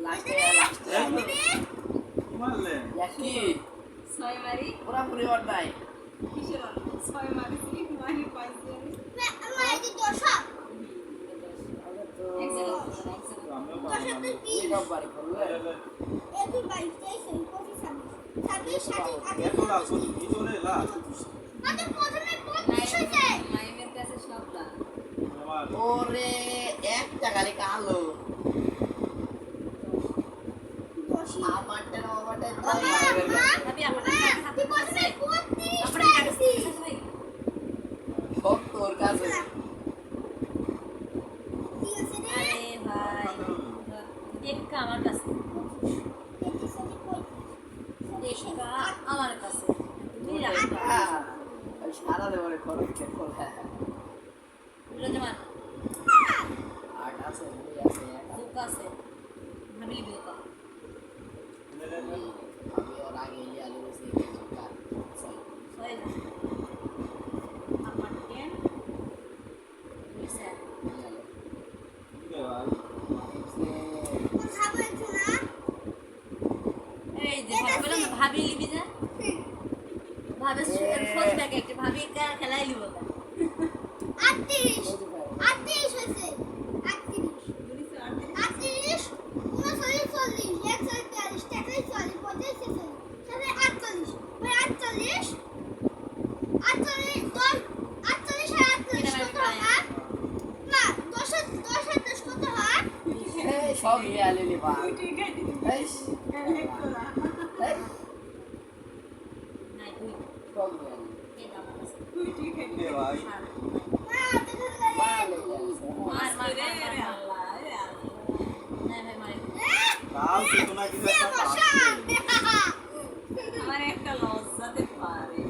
লাস্টে মারলে একই ছয় মারি পুরা পুরি ওর নাই কিসের ছয় মারি মারি পাঁচ দিয়ে মাইদি দশা আমিও দশা পারলাম তো কি এই নম্বরে করলে এটি 22 23 24 26 27 এত লাভ করি কি করে লাভ আমাদের প্রথমে 25 হয়েছে মাইমের কাছে সব লাভ আমার ওরে একটা গালি কালো আমারটা না আমারটা ভাবি আমার আপনি প্রথমে 32 আমরা পাইছি সব তোর কাছে ঠিক আছে রে আরে ভাই টেক্কা আমার কাছে টেক্কা আমার কাছে তুমি রাখবা সারা দেবরে খরচ কে করে রোজমান আট আছে দুই আছে বুক আছে ভাবি বুক আমি ওর আগে ইয়া লুসি চুকা সই ছয় না আমার টেন মিসার কি রে ভাই খাবো একটু না এই যে বললাম ভাবি লিবি যা ভাবে ফোন ব্যাগ একটা ভাবি খেলাই লিব 38 38 হয়েছে 38 38 39 40 140 টাকায় 40 50 তাহলে 48 ভাই 48 48 10 48 আর 48 কত হয় না 10 10 কত হয় এই সব ইয়া লিলি বা এই এই নাই তুই সব ইয়া এই দাম আছে কি রে ভাই না দেখো লাগে মার মার রে আল্লাহ না ভাই মার লাভ কিছু না কিছু একটা মশা পাচ্ছে আমার একটা লজ্জাতে পারে